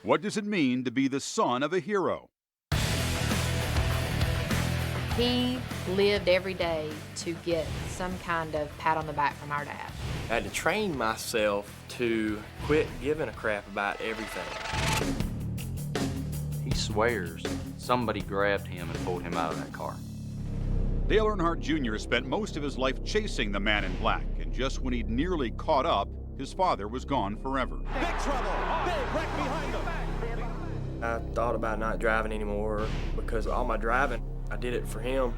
What does it mean to be the son of a hero? He lived every day to get some kind of pat on the back from our dad. I had to train myself to quit giving a crap about everything. He swears somebody grabbed him and pulled him out of that car. Dale Earnhardt Jr. spent most of his life chasing the man in black, and just when he'd nearly caught up, his father was gone forever. Big trouble! Big wreck behind him! I thought about not driving anymore because all my driving, I did it for him.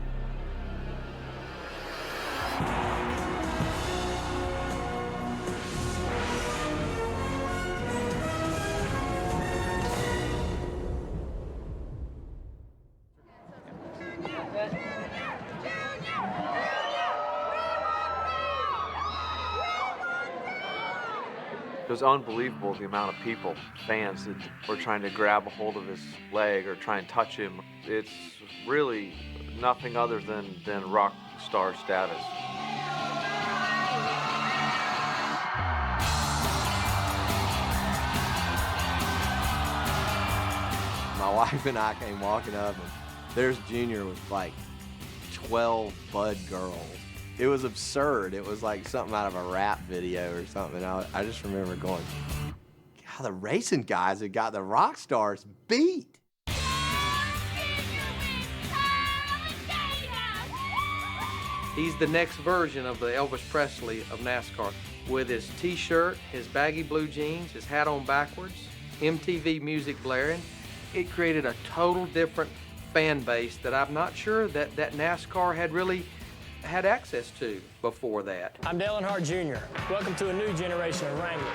It was unbelievable the amount of people, fans, that were trying to grab a hold of his leg or try and touch him. It's really nothing other than rock star status. My wife and I came walking up, and there's Junior with like 12 Bud girls. It was absurd. It was like something out of a rap video or something. I just remember going, God, the racing guys have got the rock stars beat. He's the next version of the Elvis Presley of NASCAR, with his t-shirt, his baggy blue jeans, his hat on backwards, MTV music blaring. It created a total different fan base that I'm not sure that NASCAR had really had access to before that. I'm Dale Earnhardt Jr. Welcome to a new generation of Wrangler.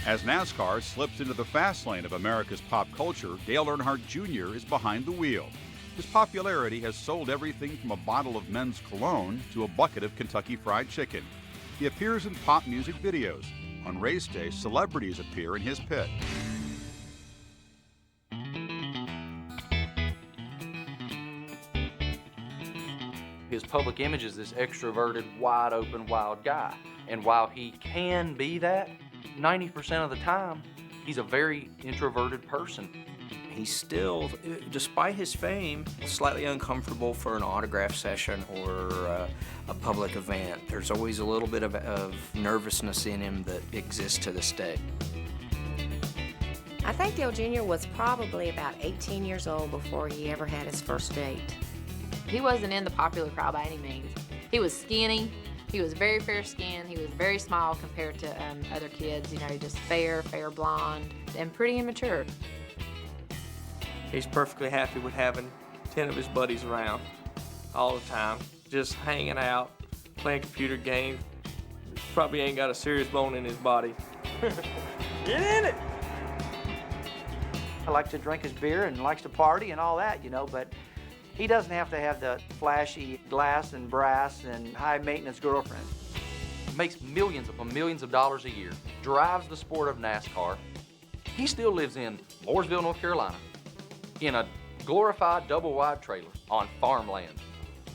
As NASCAR slips into the fast lane of America's pop culture, Dale Earnhardt Jr. is behind the wheel. His popularity has sold everything from a bottle of men's cologne to a bucket of Kentucky Fried Chicken. He appears in pop music videos. On race day, celebrities appear in his pit. His public image is this extroverted, wide open, wild guy. And while he can be that, 90% of the time, he's a very introverted person. He's still, despite his fame, slightly uncomfortable for an autograph session or a public event. There's always a little bit of nervousness in him that exists to this day. I think Dale Jr. was probably about 18 years old before he ever had his first date. He wasn't in the popular crowd by any means. He was skinny. He was very fair-skinned. He was very small compared to other kids. You know, just fair blonde, and pretty immature. He's perfectly happy with having 10 of his buddies around all the time, just hanging out, playing computer games. Probably ain't got a serious bone in his body. Get in it! I like to drink his beer and likes to party and all that, you know, but he doesn't have to have the flashy glass and brass and high-maintenance girlfriend. Makes millions of dollars a year, drives the sport of NASCAR. He still lives in Mooresville, North Carolina, in a glorified double-wide trailer on farmland.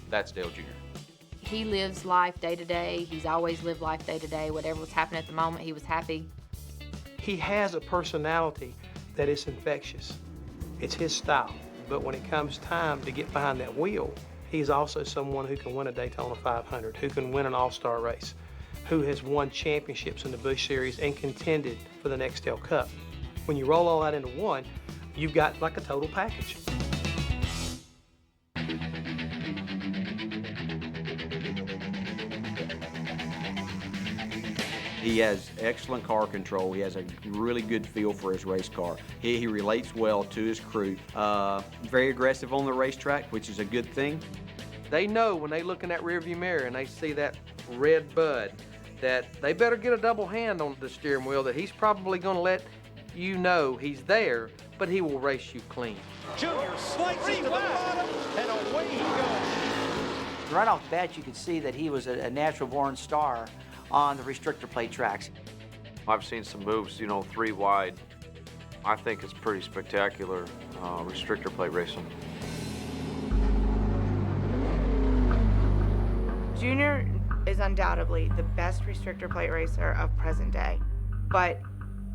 That's Dale Jr. He lives life day to day. He's always lived life day to day. Whatever was happening at the moment, he was happy. He has a personality that is infectious. It's his style. But when it comes time to get behind that wheel, he's also someone who can win a Daytona 500, who can win an all-star race, who has won championships in the Busch Series and contended for the Nextel Cup. When you roll all that into one, you've got like a total package. He has excellent car control. He has a really good feel for his race car. He relates well to his crew. Very aggressive on the racetrack, which is a good thing. They know when they look in that rearview mirror and they see that red Bud that they better get a double hand on the steering wheel, that he's probably going to let you know he's there, but he will race you clean. Junior slides into the bottom, and away he goes. Right off the bat, you could see that he was a natural-born star on the restrictor plate tracks. I've seen some moves, you know, 3 wide. I think it's pretty spectacular restrictor plate racing. Junior is undoubtedly the best restrictor plate racer of present day, but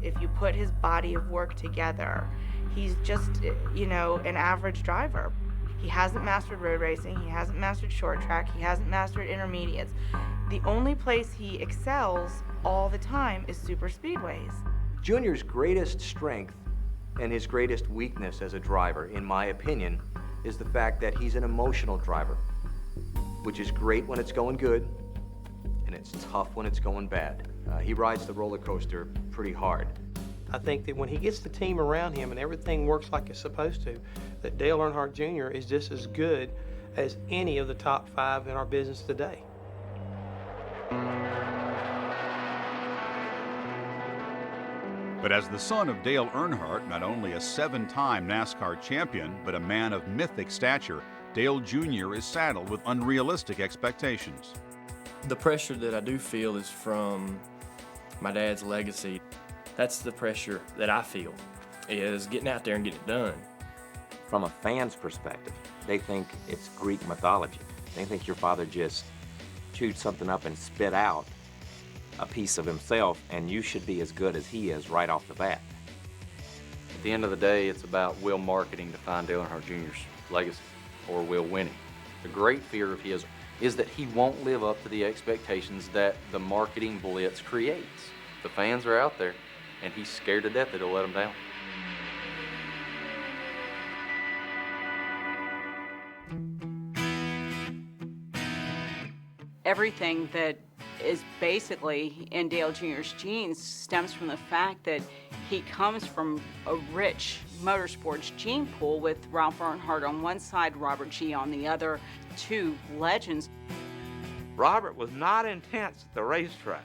If you put his body of work together, he's just, an average driver. He hasn't mastered road racing, he hasn't mastered short track, he hasn't mastered intermediates. The only place he excels all the time is super speedways. Junior's greatest strength and his greatest weakness as a driver, in my opinion, is the fact that he's an emotional driver, which is great when it's going good, and it's tough when it's going bad. He rides the roller coaster pretty hard. I think that when he gets the team around him and everything works like it's supposed to, that Dale Earnhardt Jr. is just as good as any of the top 5 in our business today. But as the son of Dale Earnhardt, not only a 7-time NASCAR champion, but a man of mythic stature, Dale Jr. is saddled with unrealistic expectations. The pressure that I do feel is from my dad's legacy. That's the pressure that I feel, is getting out there and getting it done. From a fan's perspective, they think it's Greek mythology. They think your father just chewed something up and spit out a piece of himself, and you should be as good as he is right off the bat. At the end of the day, it's about Will marketing to find Dale Earnhardt Jr.'s legacy, or Will winning. The great fear of his is that he won't live up to the expectations that the marketing blitz creates. The fans are out there, and he's scared to death that he'll let them down. Everything that is basically in Dale Jr.'s genes stems from the fact that he comes from a rich motorsports gene pool with Ralph Earnhardt on one side, Robert G. on the other, 2 legends. Robert was not intense at the racetrack.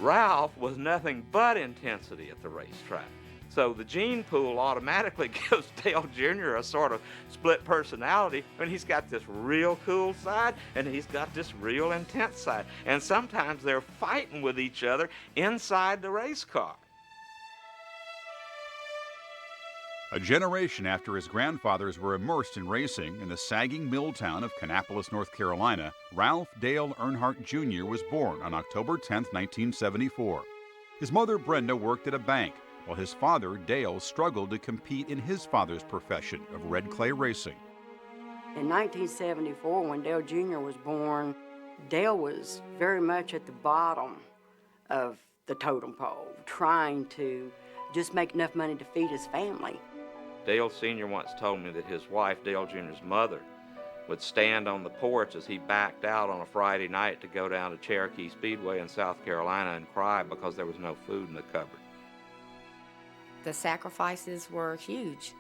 Ralph was nothing but intensity at the racetrack. So the gene pool automatically gives Dale Jr. a sort of split personality. I mean, he's got this real cool side, and he's got this real intense side. And sometimes they're fighting with each other inside the race car. A generation after his grandfathers were immersed in racing in the sagging mill town of Kannapolis, North Carolina, Ralph Dale Earnhardt Jr. was born on October 10, 1974. His mother, Brenda, worked at a bank, while his father, Dale, struggled to compete in his father's profession of red clay racing. In 1974, when Dale Jr. was born, Dale was very much at the bottom of the totem pole, trying to just make enough money to feed his family. Dale Sr. once told me that his wife, Dale Jr.'s mother, would stand on the porch as he backed out on a Friday night to go down to Cherokee Speedway in South Carolina and cry because there was no food in the cupboard. The sacrifices were huge.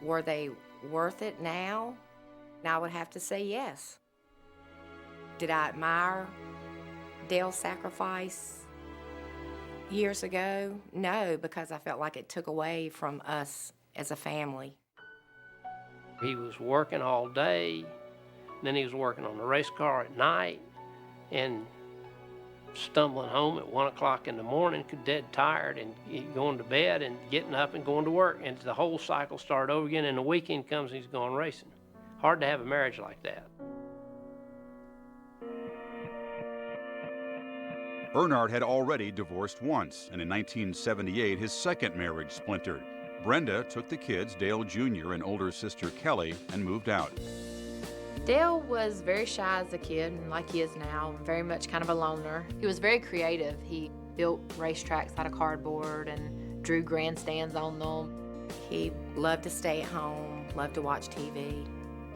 Were they worth it now? I would have to say yes. Did I admire Dale's sacrifice years ago? No, because I felt like it took away from us as a family. He was working all day, then he was working on the race car at night, and stumbling home at 1 o'clock in the morning, dead tired, and going to bed and getting up and going to work, and the whole cycle started over again, and the weekend comes and he's going racing. Hard to have a marriage like that. Earnhardt had already divorced once, and in 1978 his second marriage splintered. Brenda took the kids, Dale Jr. and older sister Kelly, and moved out. Dale was very shy as a kid, and like he is now, very much kind of a loner. He was very creative. He built racetracks out of cardboard and drew grandstands on them. He loved to stay at home, loved to watch TV,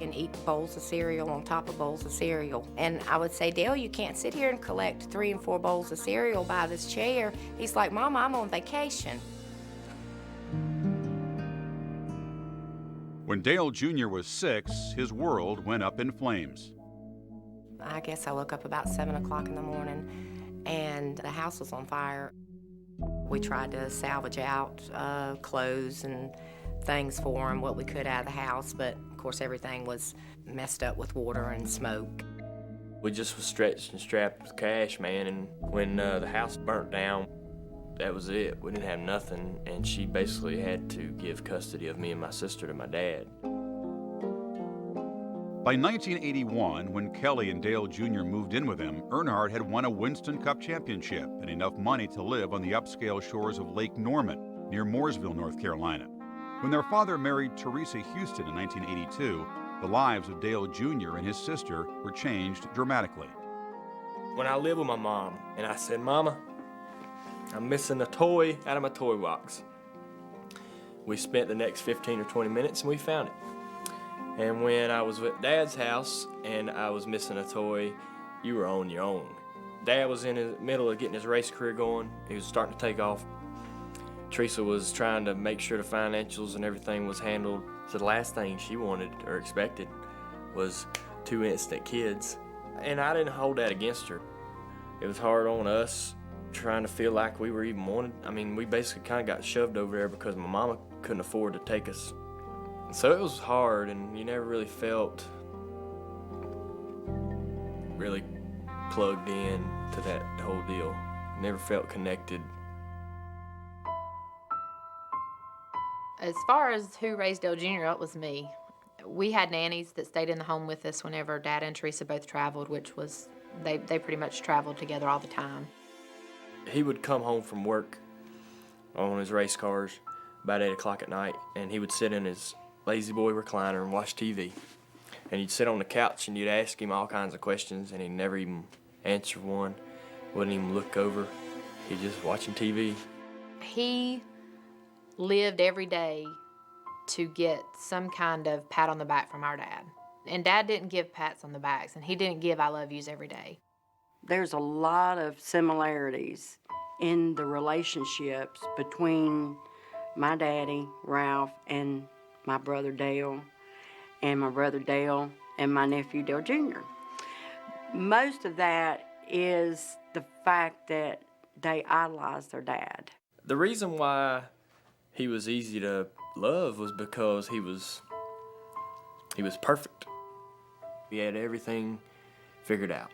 and eat bowls of cereal on top of bowls of cereal. And I would say, Dale, you can't sit here and collect 3 and 4 bowls of cereal by this chair. He's like, Mama, I'm on vacation. When Dale Jr. was 6, his world went up in flames. I guess I woke up about 7 o'clock in the morning and the house was on fire. We tried to salvage out clothes and things for him, what we could out of the house, but of course everything was messed up with water and smoke. We just was stretched and strapped with cash, man, and when the house burnt down, that was it. We didn't have nothing, and she basically had to give custody of me and my sister to my dad. By By 1981, when Kelly and Dale Jr. moved in with him, Earnhardt had won a Winston Cup championship and enough money to live on the upscale shores of Lake Norman, near Mooresville, North Carolina. When their father married Teresa Houston in 1982, the lives of Dale Jr. and his sister were changed dramatically. When I lived with my mom, and I said, "Mama, I'm missing a toy out of my toy box." We spent the next 15 or 20 minutes and we found it. And when I was at Dad's house and I was missing a toy, you were on your own. Dad was in the middle of getting his race career going. He was starting to take off. Teresa was trying to make sure the financials and everything was handled. So the last thing she wanted or expected was 2 instant kids. And I didn't hold that against her. It was hard on us trying to feel like we were even wanted. I mean, we basically kind of got shoved over there because my mama couldn't afford to take us. So it was hard, and you never really felt really plugged in to that whole deal. Never felt connected. As far as who raised Dale Jr., it was me. We had nannies that stayed in the home with us whenever Dad and Teresa both traveled, which was, they pretty much traveled together all the time. He would come home from work on his race cars about 8 o'clock at night, and he would sit in his lazy boy recliner and watch TV. And you'd sit on the couch and you'd ask him all kinds of questions, and he'd never even answer one, wouldn't even look over. He'd just watching TV. He lived every day to get some kind of pat on the back from our dad. And Dad didn't give pats on the backs, and he didn't give I love yous every day. There's a lot of similarities in the relationships between my daddy, Ralph, and my brother Dale, and my brother Dale, and my nephew Dale Jr. Most of that is the fact that they idolized their dad. The reason why he was easy to love was because he was perfect. He had everything figured out,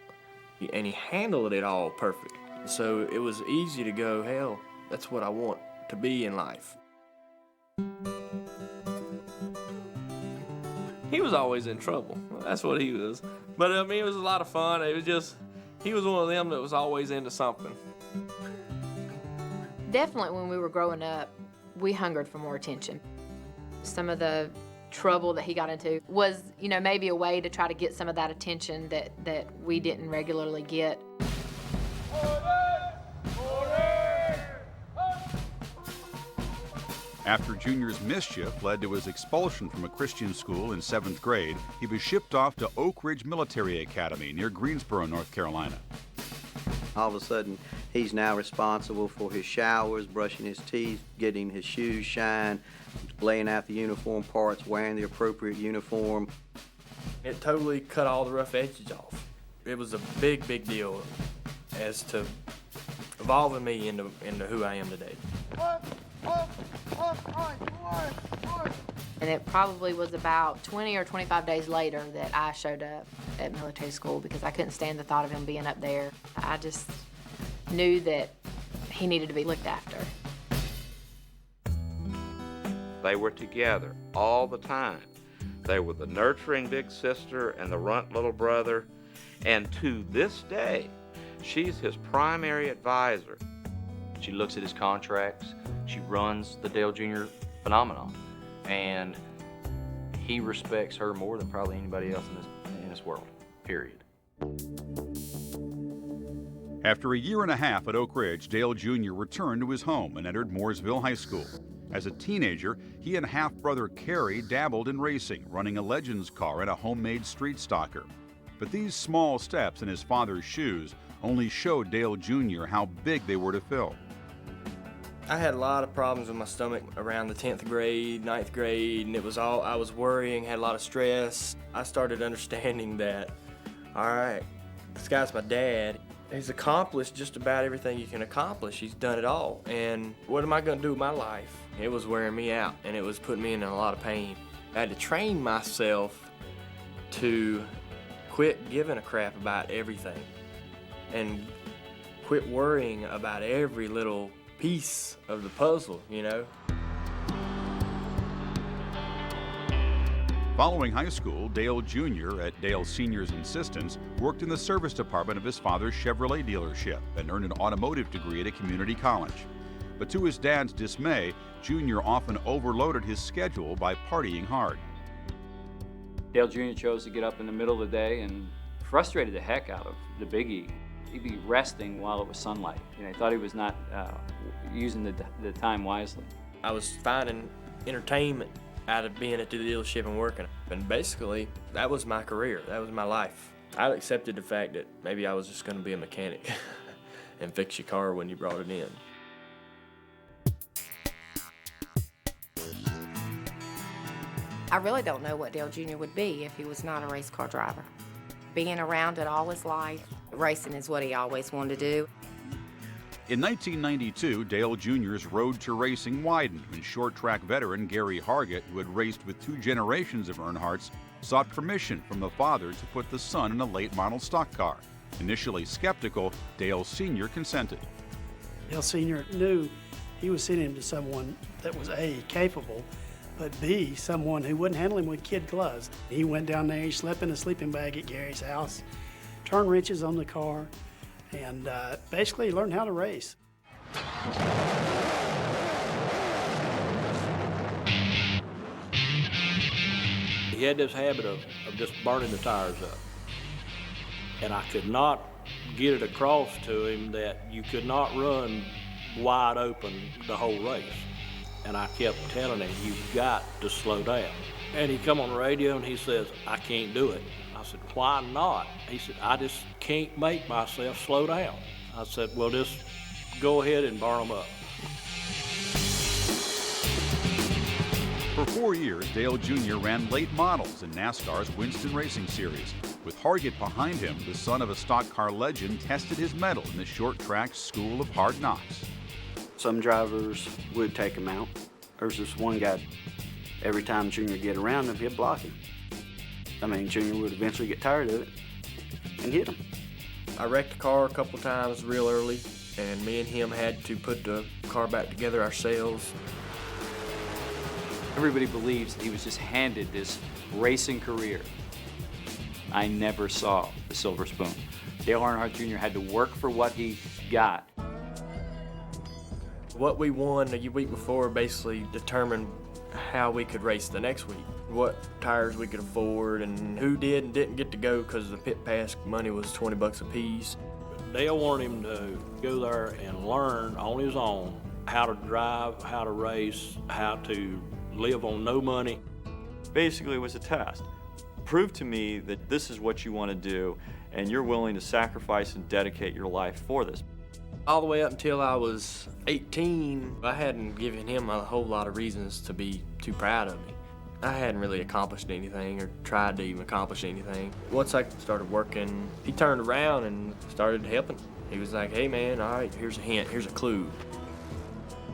and he handled it all perfect. So it was easy to go, hell, that's what I want to be in life. He was always in trouble. That's what he was. But I mean, it was a lot of fun. It was just, he was one of them that was always into something. Definitely when we were growing up, we hungered for more attention. Some of the trouble that he got into was, you know, maybe a way to try to get some of that attention that we didn't regularly get. After Junior's mischief led to his expulsion from a Christian school in 7th grade, he was shipped off to Oak Ridge Military Academy near Greensboro, North Carolina. All of a sudden, he's now responsible for his showers, brushing his teeth, getting his shoes shined, laying out the uniform parts, wearing the appropriate uniform. It totally cut all the rough edges off. It was a big, big deal as to evolving me into who I am today. And it probably was about 20 or 25 days later that I showed up at military school because I couldn't stand the thought of him being up there. I just knew that he needed to be looked after. They were together all the time. They were the nurturing big sister and the runt little brother. And to this day, she's his primary advisor. She looks at his contracts. She runs the Dale Jr. phenomenon. And he respects her more than probably anybody else in this world, period. After a year and a half at Oak Ridge, Dale Jr. returned to his home and entered Mooresville High School. As a teenager, he and half-brother Kerry dabbled in racing, running a Legends car and a homemade street stocker. But these small steps in his father's shoes only showed Dale Jr. how big they were to fill. I had a lot of problems with my stomach around the 10th grade, 9th grade, and it was all, I was worrying, had a lot of stress. I started understanding that, all right, this guy's my dad. He's accomplished just about everything you can accomplish. He's done it all. And what am I gonna do with my life? It was wearing me out, and it was putting me in a lot of pain. I had to train myself to quit giving a crap about everything and quit worrying about every little piece of the puzzle, you know? Following high school, Dale Jr., at Dale Sr.'s insistence, worked in the service department of his father's Chevrolet dealership and earned an automotive degree at a community college. But to his dad's dismay, Jr. often overloaded his schedule by partying hard. Dale Jr. chose to get up in the middle of the day and frustrated the heck out of the biggie. He'd be resting while it was sunlight. You know, he thought he was not using the time wisely. I was finding entertainment out of being at the dealership and working. And basically, that was my career. That was my life. I accepted the fact that maybe I was just going to be a mechanic and fix your car when you brought it in. I really don't know what Dale Jr. would be if he was not a race car driver. Being around it all his life, racing is what he always wanted to do. In 1992, Dale Jr.'s road to racing widened when short-track veteran Gary Hargett, who had raced with 2 generations of Earnhardts, sought permission from the father to put the son in a late-model stock car. Initially skeptical, Dale Sr. consented. Dale Sr. knew he was sending him to someone that was A, capable, but B, someone who wouldn't handle him with kid gloves. He went down there, he slept in a sleeping bag at Gary's house, turned wrenches on the car, and basically learned how to race. He had this habit of just burning the tires up. And I could not get it across to him that you could not run wide open the whole race. And I kept telling him, you've got to slow down. And he come on the radio and he says, I can't do it. I said, why not? He said, I just can't make myself slow down. I said, well, just go ahead and burn them up. For 4 years, Dale Jr. ran late models in NASCAR's Winston Racing Series. With Hargett behind him, the son of a stock car legend tested his mettle in the short track school of hard knocks. Some drivers would take him out. There's this one guy, every time Junior get around him, he'd block him. I mean, Junior would eventually get tired of it and hit him. I wrecked the car a couple times real early, and me and him had to put the car back together ourselves. Everybody believes that he was just handed this racing career. I never saw the silver spoon. Dale Earnhardt Jr. had to work for what he got. What we won the week before basically determined how we could race the next week. What tires we could afford and who did and didn't get to go because the pit pass money was $20 a piece. Dale wanted him to go there and learn on his own how to drive, how to race, how to live on no money. Basically, it was a test. Prove to me that this is what you want to do and you're willing to sacrifice and dedicate your life for this. All the way up until I was 18, I hadn't given him a whole lot of reasons to be too proud of me. I hadn't really accomplished anything or tried to even accomplish anything. Once I started working, he turned around and started helping. He was like, hey man, all right, here's a hint, here's a clue.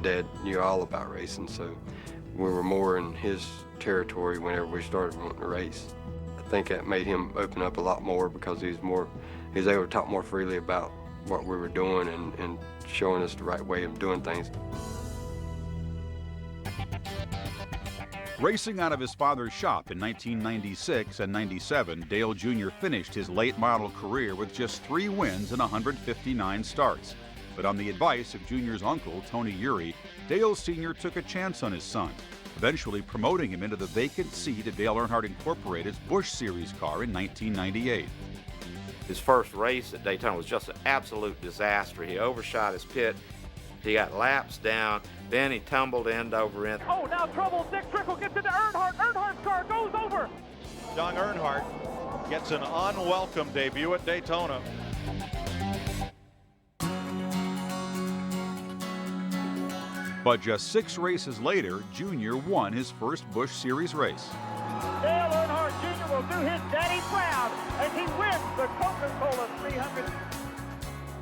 Dad knew all about racing, so we were more in his territory whenever we started wanting to race. I think that made him open up a lot more because he was able to talk more freely about what we were doing and showing us the right way of doing things. Racing out of his father's shop in 1996 and 97, Dale Jr. finished his late model career with just 3 wins and 159 starts. But on the advice of Jr.'s uncle, Tony Urey, Dale Sr. took a chance on his son, eventually promoting him into the vacant seat at Dale Earnhardt Incorporated's Busch Series car in 1998. His first race at Daytona was just an absolute disaster. He overshot his pit. He got laps down. Then he tumbled end over end. Oh, now trouble. Dick Trickle gets into Earnhardt. Earnhardt's car goes over. Young Earnhardt gets an unwelcome debut at Daytona. But just 6 races later, Jr. won his first Busch Series race. Dale Earnhardt Jr. will do his daddy proud as he wins the Coca-Cola 300.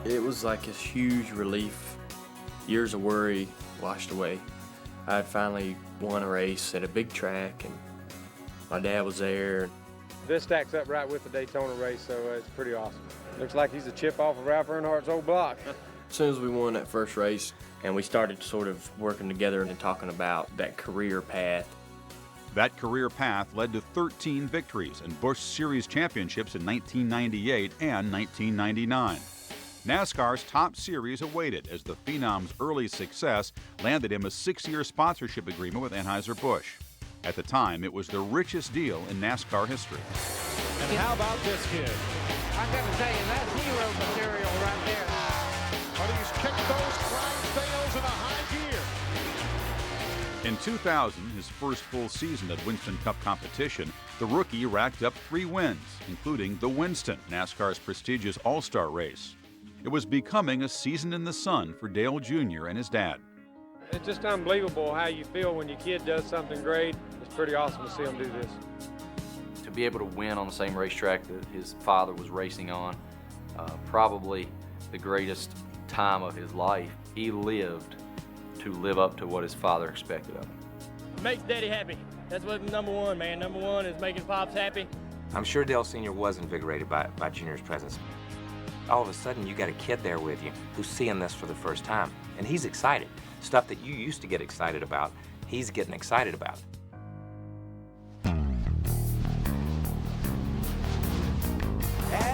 It was like a huge relief. Years of worry washed away. I had finally won a race at a big track, and my dad was there. This stacks up right with the Daytona race, so it's pretty awesome. Looks like he's a chip off of Ralph Earnhardt's old block. As soon as we won that first race, and we started sort of working together and talking about that career path, That career path led to 13 victories and Busch Series championships in 1998 and 1999. NASCAR's top series awaited as the Phenom's early success landed him a 6-year sponsorship agreement with Anheuser-Busch. At the time, it was the richest deal in NASCAR history. And how about this kid? I gotta tell you, that's hero material right there. But he's kicked those Clydesdales in a high gear. In 2000, his first full season at Winston Cup competition, the rookie racked up 3 wins, including the Winston, NASCAR's prestigious all-star race. It was becoming a season in the sun for Dale Jr. and his dad. It's just unbelievable how you feel when your kid does something great. It's pretty awesome to see him do this. To be able to win on the same racetrack that his father was racing on, probably the greatest time of his life. He lived to live up to what his father expected of him. Makes Daddy happy. That's what number one, man. Number one is making Pops happy. I'm sure Dale Sr. was invigorated by Junior's presence. All of a sudden, you got a kid there with you who's seeing this for the first time, and he's excited. Stuff that you used to get excited about, he's getting excited about. And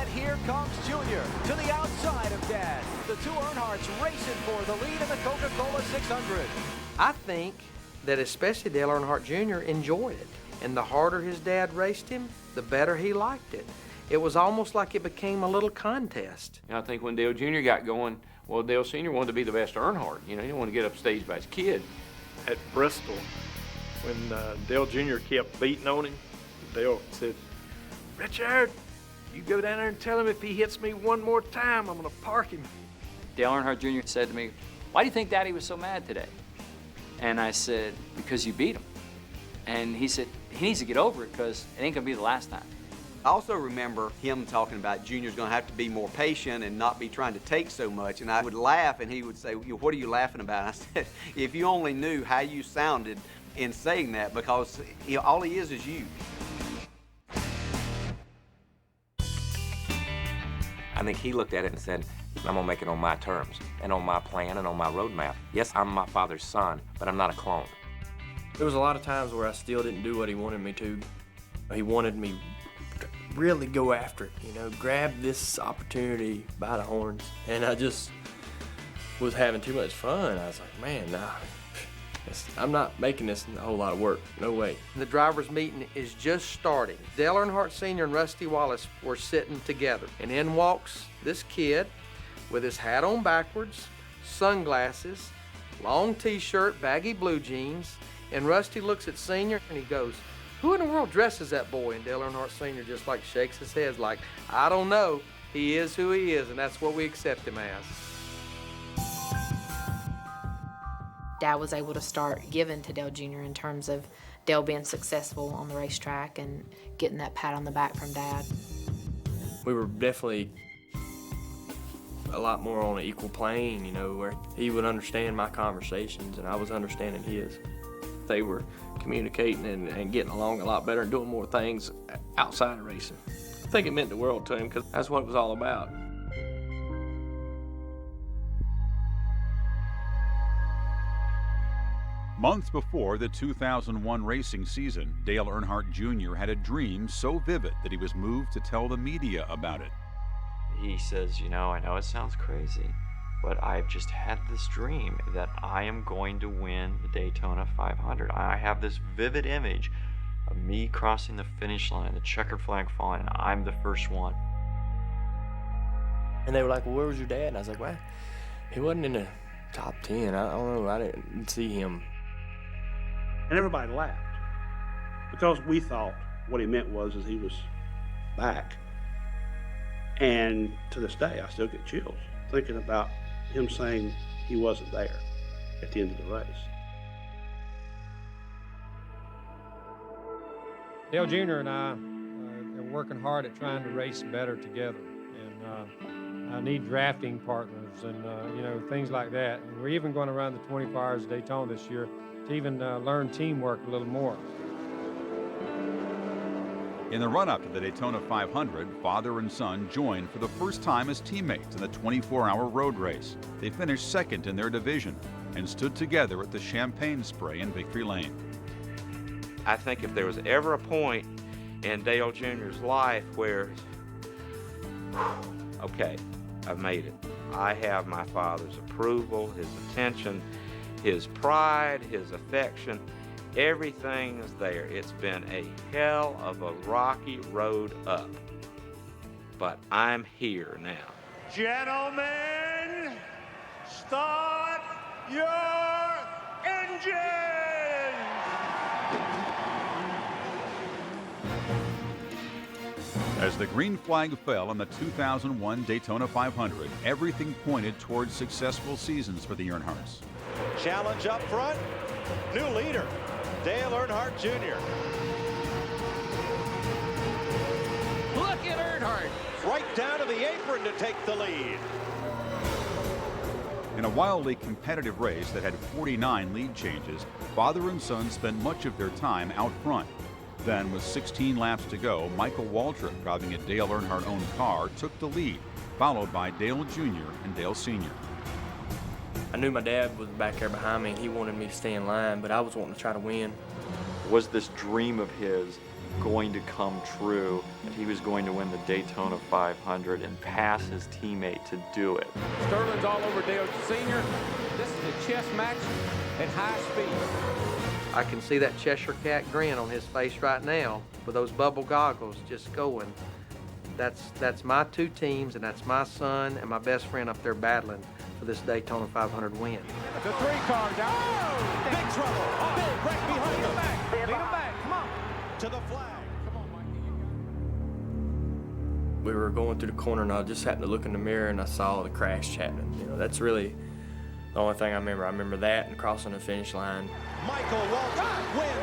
here comes Junior to the outside of Dad. The two Earnhardts racing for the lead in the Coca-Cola 600. I think that especially Dale Earnhardt Jr. enjoyed it. And the harder his dad raced him, the better he liked it. It was almost like it became a little contest. And I think when Dale Jr. got going, well, Dale Sr. wanted to be the best Earnhardt. You know, he didn't want to get upstaged by his kid. At Bristol, when Dale Jr. kept beating on him, Dale said, "Richard, you go down there and tell him if he hits me one more time, I'm going to park him." Dale Earnhardt Jr. said to me, "Why do you think Daddy was so mad today?" And I said, "Because you beat him." And he said, "He needs to get over it because it ain't going to be the last time." I also remember him talking about Junior's going to have to be more patient and not be trying to take so much. And I would laugh, and he would say, "What are you laughing about?" And I said, "If you only knew how you sounded in saying that, because all he is you." I think he looked at it and said, "I'm gonna make it on my terms and on my plan and on my roadmap. Yes, I'm my father's son, but I'm not a clone." There was a lot of times where I still didn't do what he wanted me to. He wanted me to really go after it, you know, grab this opportunity by the horns. And I just was having too much fun. I was like, man, nah, I'm not making this a whole lot of work. No way. The drivers' meeting is just starting. Dale Earnhardt Sr. and Rusty Wallace were sitting together. And in walks this kid with his hat on backwards, sunglasses, long t-shirt, baggy blue jeans. And Rusty looks at Senior and he goes, "Who in the world dresses that boy?" And Dale Earnhardt Sr. just like shakes his head like, "I don't know. He is who he is, and that's what we accept him as." Dad was able to start giving to Dale Jr. in terms of Dale being successful on the racetrack and getting that pat on the back from Dad. We were definitely a lot more on an equal plane, you know, where he would understand my conversations and I was understanding his. They were communicating and getting along a lot better and doing more things outside of racing. I think it meant the world to him because that's what it was all about. Months before the 2001 racing season, Dale Earnhardt Jr. had a dream so vivid that he was moved to tell the media about it. He says, "You know, I know it sounds crazy, but I've just had this dream that I am going to win the Daytona 500. I have this vivid image of me crossing the finish line, the checkered flag flying, and I'm the first one." And they were like, "Well, where was your dad?" And I was like, "Well, he wasn't in the top 10. I don't know. I didn't see him." And everybody laughed because we thought what he meant was he was back. And to this day, I still get chills thinking about him saying he wasn't there at the end of the race. Dale Jr. and I are working hard at trying to race better together. And I need drafting partners and, you know, things like that. And we're even going to run the 24 Hours of Daytona this year to even learn teamwork a little more. In the run-up to the Daytona 500, father and son joined for the first time as teammates in the 24-hour road race. They finished second in their division and stood together at the champagne spray in Victory Lane. I think if there was ever a point in Dale Jr.'s life where, okay, I've made it. I have my father's approval, his attention, his pride, his affection, everything is there. It's been a hell of a rocky road up, but I'm here now. Gentlemen, start your engines! As the green flag fell in the 2001 Daytona 500, everything pointed towards successful seasons for the Earnhardts. Challenge up front, new leader, Dale Earnhardt Jr. Look at Earnhardt. Right down to the apron to take the lead. In a wildly competitive race that had 49 lead changes, father and son spent much of their time out front. Then, with 16 laps to go, Michael Waltrip, driving a Dale Earnhardt-owned car, took the lead, followed by Dale Jr. and Dale Sr. I knew my dad was back there behind me, and he wanted me to stay in line, but I was wanting to try to win. Was this dream of his going to come true, that he was going to win the Daytona 500 and pass his teammate to do it? Sterling's all over Dale Sr. This is a chess match at high speed. I can see that Cheshire Cat grin on his face right now with those bubble goggles just going. That's my two teams, and that's my son and my best friend up there battling for this Daytona 500 win. The 3 cars. Oh! Big trouble. Big right behind them. Lead him back. Come on. To the flag. Come on, Mikey. We were going through the corner, and I just happened to look in the mirror, and I saw the crash happening. You know, that's really the only thing I remember. I remember that and crossing the finish line. Michael Waltrip wins.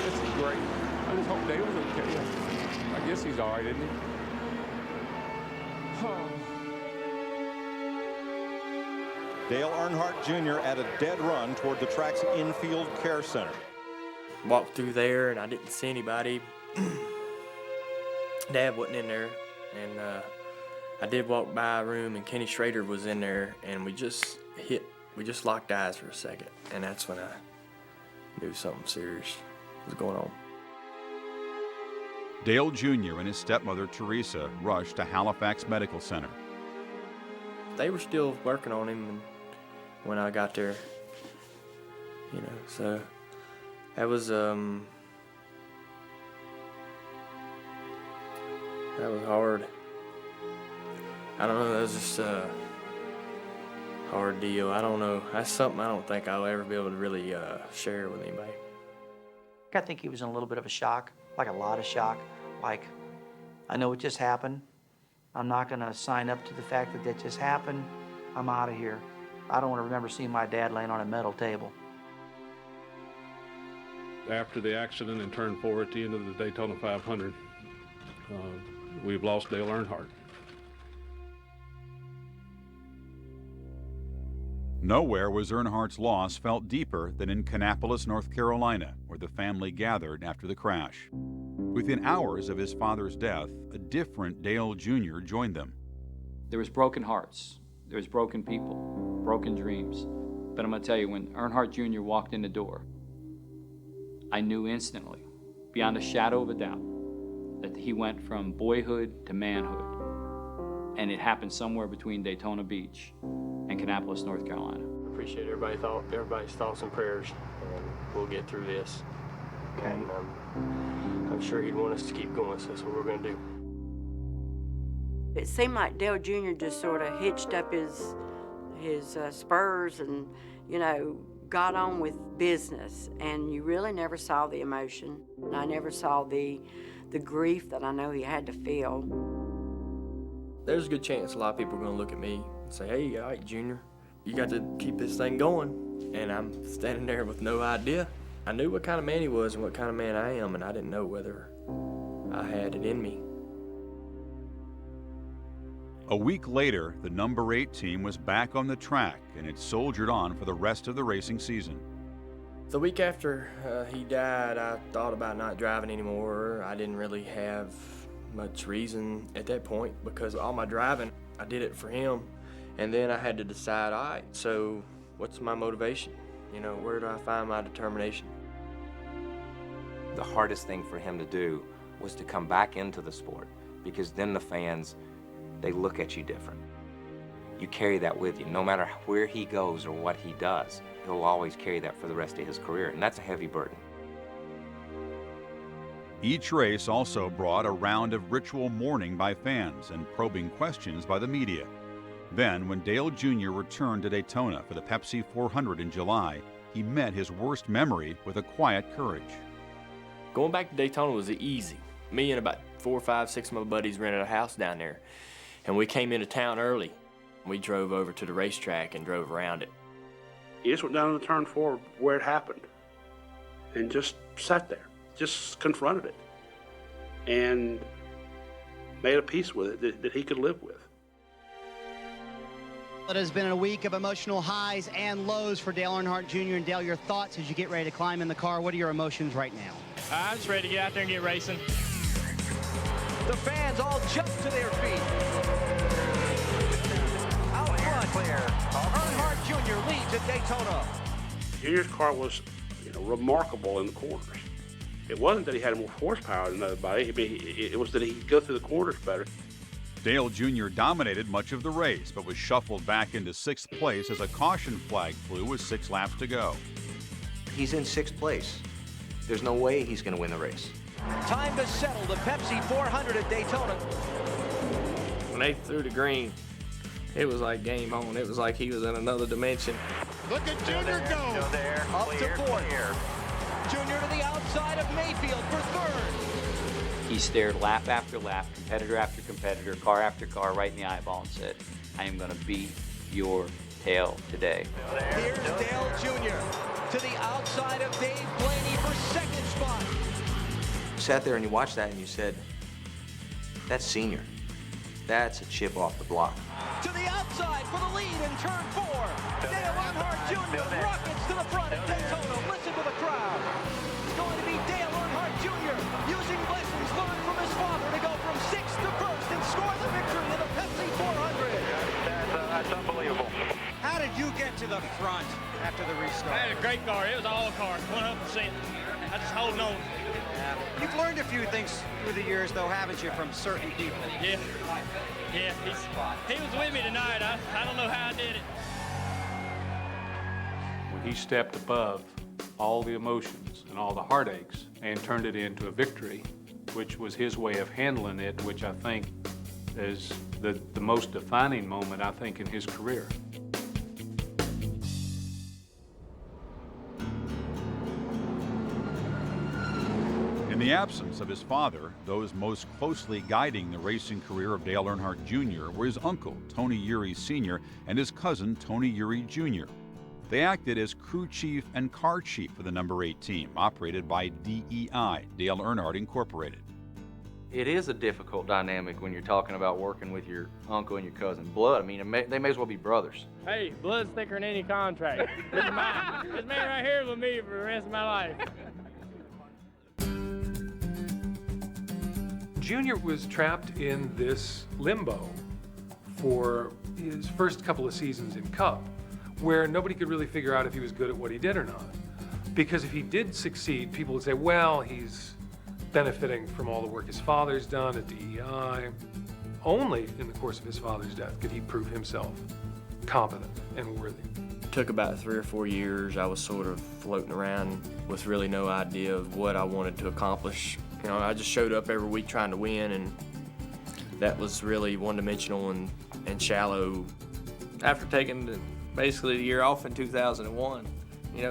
This is great. I just hope Dale's okay. I guess he's all right, isn't he? Dale Earnhardt Jr. at a dead run toward the track's infield care center. Walked through there, and I didn't see anybody. Dad wasn't in there, and I did walk by a room, and Kenny Schrader was in there, and we just locked eyes for a second, and that's when I knew something serious was going on. Dale Jr. and his stepmother, Teresa, rushed to Halifax Medical Center. They were still working on him when I got there, you know, so that was hard. I don't know, that was just a hard deal. I don't know. That's something I don't think I'll ever be able to really share with anybody. I think he was in a little bit of a shock, like a lot of shock. Like, I know it just happened. I'm not going to sign up to the fact that just happened. I'm out of here. I don't want to remember seeing my dad laying on a metal table. After the accident in Turn 4 at the end of the Daytona 500, we've lost Dale Earnhardt. Nowhere was Earnhardt's loss felt deeper than in Kannapolis, North Carolina, where the family gathered after the crash. Within hours of his father's death, a different Dale Jr. joined them. There was broken hearts, there was broken people, broken dreams. But I'm going to tell you, when Earnhardt Jr. walked in the door, I knew instantly, beyond a shadow of a doubt, that he went from boyhood to manhood. And it happened somewhere between Daytona Beach and Kannapolis, North Carolina. Appreciate everybody's thoughts and prayers, and we'll get through this. Okay. And I'm sure he'd want us to keep going, so that's what we're going to do. It seemed like Dale Jr. just sort of hitched up his spurs and, you know, got on with business, and you really never saw the emotion. I never saw the grief that I know he had to feel. There's a good chance a lot of people are going to look at me and say, hey, all right, Junior, you got to keep this thing going. And I'm standing there with no idea. I knew what kind of man he was and what kind of man I am, and I didn't know whether I had it in me. A week later, the number 8 team was back on the track, and it soldiered on for the rest of the racing season. The week after he died, I thought about not driving anymore. I didn't really have much reason at that point because all my driving, I did it for him. And then I had to decide, all right, so what's my motivation? You know, where do I find my determination? The hardest thing for him to do was to come back into the sport, because then the fans, they look at you different. You carry that with you. No matter where he goes or what he does, he'll always carry that for the rest of his career, and that's a heavy burden. Each race also brought a round of ritual mourning by fans and probing questions by the media. Then, when Dale Jr. returned to Daytona for the Pepsi 400 in July, he met his worst memory with a quiet courage. Going back to Daytona was easy. Me and about 4, 5, 6 of my buddies rented a house down there, and we came into town early. We drove over to the racetrack and drove around it. He just went down to turn 4 where it happened and just sat there, just confronted it, and made a peace with it that he could live with. It has been a week of emotional highs and lows for Dale Earnhardt Jr. And Dale, your thoughts as you get ready to climb in the car. What are your emotions right now? I'm just ready to get out there and get racing. The fans all jump to their feet. Out front, clear. Earnhardt Jr. leads at Daytona. Junior's car was, remarkable in the corners. It wasn't that he had more horsepower than everybody. I mean, it was that he could go through the corners better. Dale Jr. dominated much of the race, but was shuffled back into 6th place as a caution flag flew with 6 laps to go. He's in 6th place. There's no way he's going to win the race. Time to settle the Pepsi 400 at Daytona. When they threw the green, it was like game on. It was like he was in another dimension. Look at Junior go. Still there. Up Clear, to 4th. clear. Junior to the outside of Mayfield for 3rd. He stared lap after lap, competitor after competitor, car after car, right in the eyeball and said, I am going to beat your tail today. Here's Dale Jr. to the outside of Dave Blaney for 2nd spot. You sat there and you watched that and you said, that's Senior. That's a chip off the block. To the outside for the lead in turn 4. Dale Earnhardt Jr. rockets to the front at Daytona. Listen to the crowd. It's going to be Dale Earnhardt Jr. using lessons learned from his father to go from 6th to 1st and score the victory in the Pepsi 400. That's unbelievable. How did you get to the front after the restart? I had a great car. It was all car, 100%. I just holding on. Yeah. You've learned a few things through the years, though, haven't you, from certain people? Yeah. Yeah, he was with me tonight. I don't know how I did it. When he stepped above all the emotions and all the heartaches and turned it into a victory, which was his way of handling it, which I think is the most defining moment, I think, in his career. In the absence of his father, those most closely guiding the racing career of Dale Earnhardt Jr. were his uncle, Tony Eury Sr., and his cousin, Tony Eury Jr. They acted as crew chief and car chief for the number 8 team, operated by DEI, Dale Earnhardt Incorporated. It is a difficult dynamic when you're talking about working with your uncle and your cousin. Blood, I mean, they may as well be brothers. Hey, blood's thicker than any contract. This man right here is with me for the rest of my life. Junior was trapped in this limbo for his first couple of seasons in Cup, where nobody could really figure out if he was good at what he did or not. Because if he did succeed, people would say, well, he's benefiting from all the work his father's done at DEI. Only in the course of his father's death could he prove himself competent and worthy. It took about 3 or 4 years. I was sort of floating around with really no idea of what I wanted to accomplish. You know, I just showed up every week trying to win, and that was really one-dimensional and shallow. After taking basically the year off in 2001,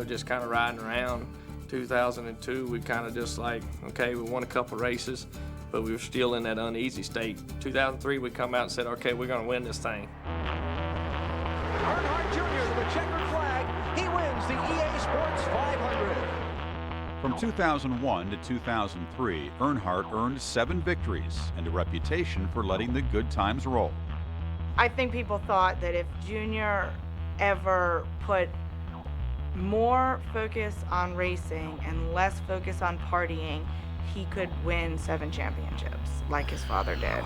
just kind of riding around. 2002, we kind of just like, okay, we won a couple races, but we were still in that uneasy state. 2003, we come out and said, okay, we're going to win this thing. Earnhardt Jr. to the checkered flag. He wins the EA Sports 500. From 2001 to 2003, Earnhardt earned 7 victories and a reputation for letting the good times roll. I think people thought that if Junior ever put more focus on racing and less focus on partying, he could win 7 championships like his father did.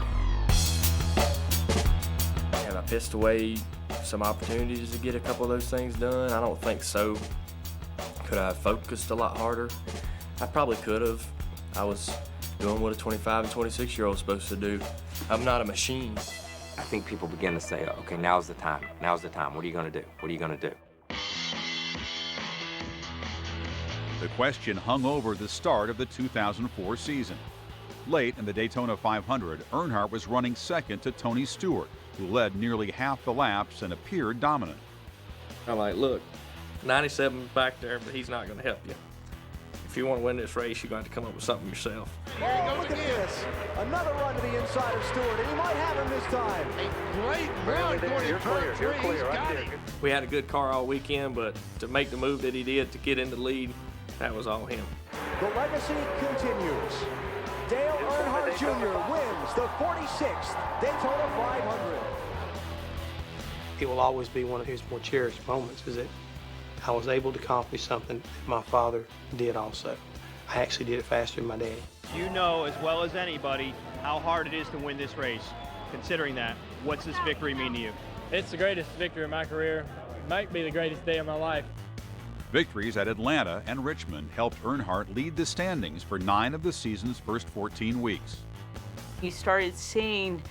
Have I pissed away some opportunities to get a couple of those things done? I don't think so. Could I have focused a lot harder? I probably could have. I was doing what a 25 and 26-year-old is supposed to do. I'm not a machine. I think people begin to say, okay, now's the time. Now's the time. What are you going to do? What are you going to do? The question hung over the start of the 2004 season. Late in the Daytona 500, Earnhardt was running second to Tony Stewart, who led nearly half the laps and appeared dominant. I'm like, look, 97's back there, but he's not going to help you. If you want to win this race, you're going to have to come up with something yourself. Oh, look at this. Another run to the inside of Stewart, and he might have him this time. A great run going in turn three. He's got him. We had a good car all weekend, but to make the move that he did to get in the lead, that was all him. The legacy continues. Dale Earnhardt Jr. wins the 46th Daytona 500. It will always be one of his more cherished moments, is that I was able to accomplish something that my father did also. I actually did it faster than my dad. You know as well as anybody how hard it is to win this race. Considering that, what's this victory mean to you? It's the greatest victory of my career. It might be the greatest day of my life. Victories at Atlanta and Richmond helped Earnhardt lead the standings for 9 of the season's first 14 weeks. You started seeing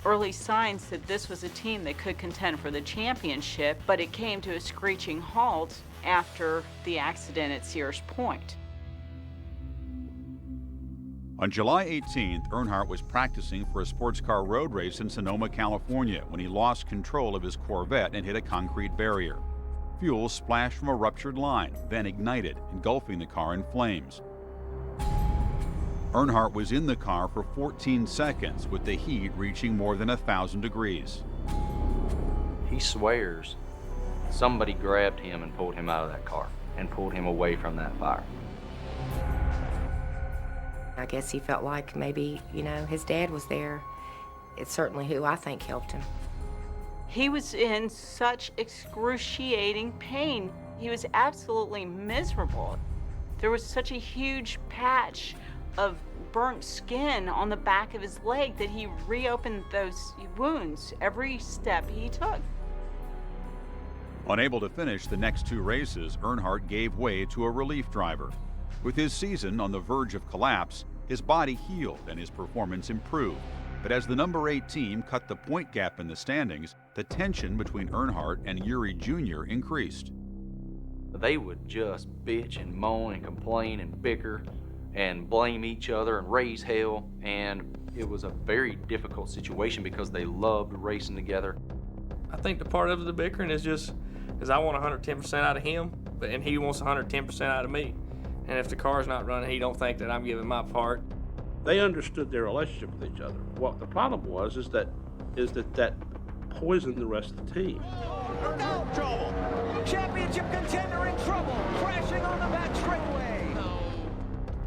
early signs that this was a team that could contend for the championship, but it came to a screeching halt after the accident at Sears Point. On July 18th, Earnhardt was practicing for a sports car road race in Sonoma, California, when he lost control of his Corvette and hit a concrete barrier. Fuel splashed from a ruptured line, then ignited, engulfing the car in flames. Earnhardt was in the car for 14 seconds, with the heat reaching more than 1,000 degrees. He swears somebody grabbed him and pulled him out of that car and pulled him away from that fire. I guess he felt like maybe, his dad was there. It's certainly who I think helped him. He was in such excruciating pain. He was absolutely miserable. There was such a huge patch of burnt skin on the back of his leg that he reopened those wounds every step he took. Unable to finish the next 2 races, Earnhardt gave way to a relief driver. With his season on the verge of collapse, his body healed and his performance improved. But as the number 8 team cut the point gap in the standings, the tension between Earnhardt and Urey Jr. increased. They would just bitch and moan and complain and bicker and blame each other and raise hell, and it was a very difficult situation because they loved racing together. I think the part of the bickering is I want 110% out of him, and he wants 110% out of me. And if the car's not running, he don't think that I'm giving my part. They understood their relationship with each other. What the problem was is that poisoned the rest of the team. No trouble. Championship contender in trouble, crashing on the back straightaway.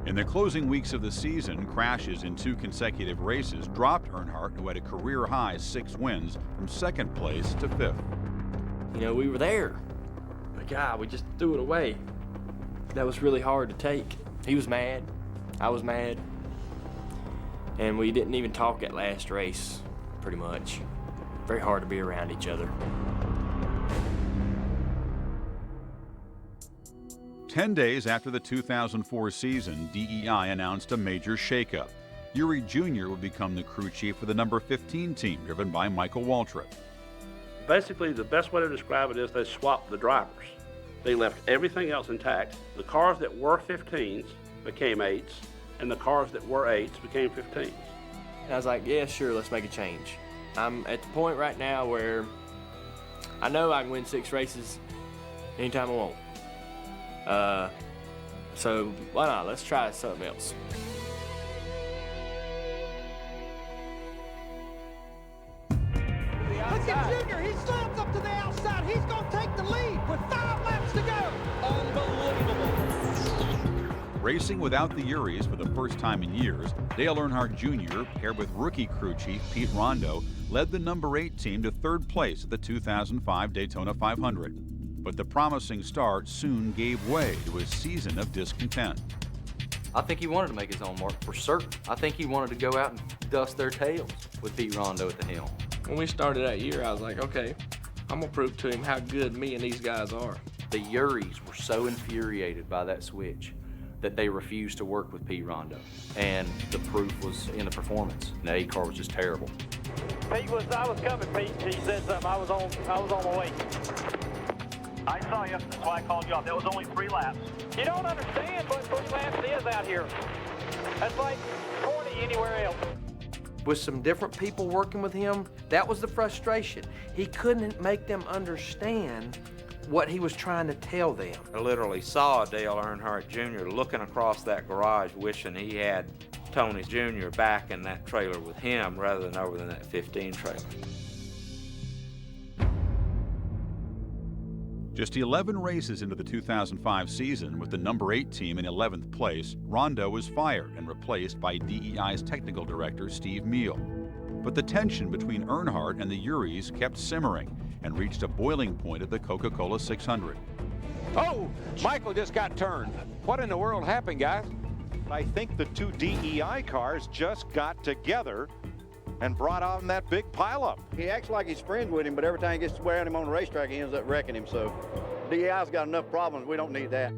In the closing weeks of the season, crashes in 2 consecutive races dropped Earnhardt, who had a career-high 6 wins, from 2nd place to 5th. We were there, but God, we just threw it away. That was really hard to take. He was mad. I was mad. And we didn't even talk at last race, pretty much. Very hard to be around each other. 10 days after the 2004 season, DEI announced a major shakeup. Urey Jr. would become the crew chief for the number 15 team, driven by Michael Waltrip. Basically, the best way to describe it is they swapped the drivers. They left everything else intact. The cars that were 15s became 8s, and the cars that were 8s became 15s. And I was like, yeah, sure, let's make a change. I'm at the point right now where I know I can win 6 races anytime I want. So why not? Let's try something else. Look at Junior, he slams up to the outside. He's going to take the lead with 5 laps to go. Unbelievable. Racing without the Ureys for the first time in years, Dale Earnhardt Jr., paired with rookie crew chief Pete Rondo, led the number 8 team to 3rd place at the 2005 Daytona 500. But the promising start soon gave way to a season of discontent. I think he wanted to make his own mark for certain. I think he wanted to go out and dust their tails with Pete Rondo at the helm. When we started that year, I was like, okay, I'm going to prove to him how good me and these guys are. The Uries were so infuriated by that switch that they refused to work with Pete Rondo. And the proof was in the performance. The A car was just terrible. I was coming, Pete. He said something. I was on my way. I saw you. That's why I called you up. That was only 3 laps. You don't understand what 3 laps is out here. That's like 40 anywhere else. With some different people working with him, that was the frustration. He couldn't make them understand what he was trying to tell them. I literally saw Dale Earnhardt Jr. looking across that garage wishing he had Tony Jr. back in that trailer with him rather than over in that 15 trailer. Just 11 races into the 2005 season, with the number 8 team in 11th place, Rondo was fired and replaced by DEI's technical director, Steve Meal. But the tension between Earnhardt and the Uries kept simmering and reached a boiling point at the Coca-Cola 600. Oh, Michael just got turned. What in the world happened, guys? I think the 2 DEI cars just got together and brought on that big pileup. He acts like he's friends with him, but every time he gets to wearing him on the racetrack, he ends up wrecking him. So DEI's got enough problems. We don't need that.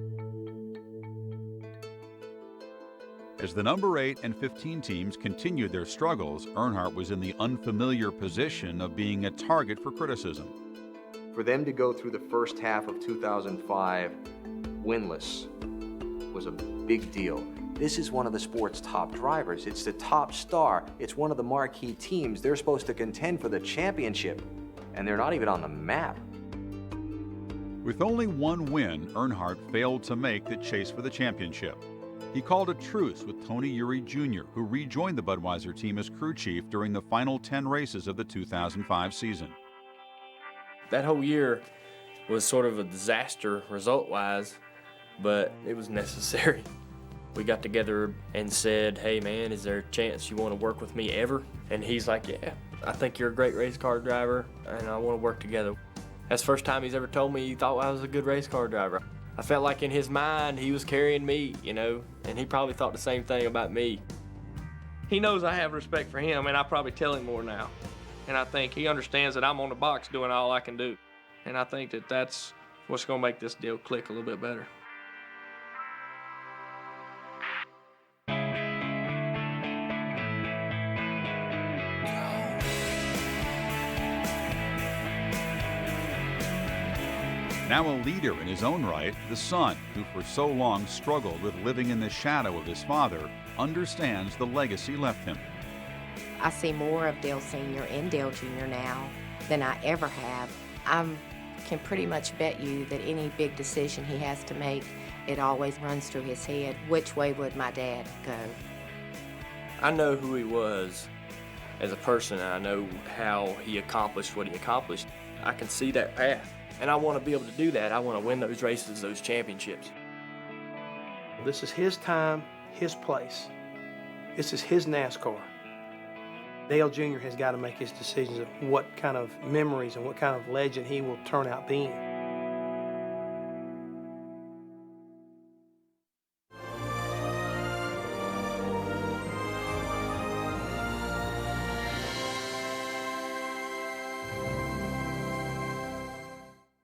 As the number 8 and 15 teams continued their struggles, Earnhardt was in the unfamiliar position of being a target for criticism. For them to go through the first half of 2005 winless was a big deal. This is one of the sport's top drivers. It's the top star. It's one of the marquee teams. They're supposed to contend for the championship, and they're not even on the map. With only 1 win, Earnhardt failed to make the chase for the championship. He called a truce with Tony Uri Jr., who rejoined the Budweiser team as crew chief during the final 10 races of the 2005 season. That whole year was sort of a disaster result-wise, but it was necessary. We got together and said, hey man, is there a chance you want to work with me ever? And he's like, yeah, I think you're a great race car driver and I want to work together. That's the first time he's ever told me he thought I was a good race car driver. I felt like in his mind he was carrying me, you know, and he probably thought the same thing about me. He knows I have respect for him, and I probably tell him more now. And I think he understands that I'm on the box doing all I can do. And I think that that's what's going to make this deal click a little bit better. Now a leader in his own right, the son, who for so long struggled with living in the shadow of his father, understands the legacy left him. I see more of Dale Sr. and Dale Jr. now than I ever have. I can pretty much bet you that any big decision he has to make, it always runs through his head. Which way would my dad go? I know who he was as a person, and I know how he accomplished what he accomplished. I can see that path, and I want to be able to do that. I want to win those races, those championships. This is his time, his place. This is his NASCAR. Dale Jr. has got to make his decisions of what kind of memories and what kind of legend he will turn out being.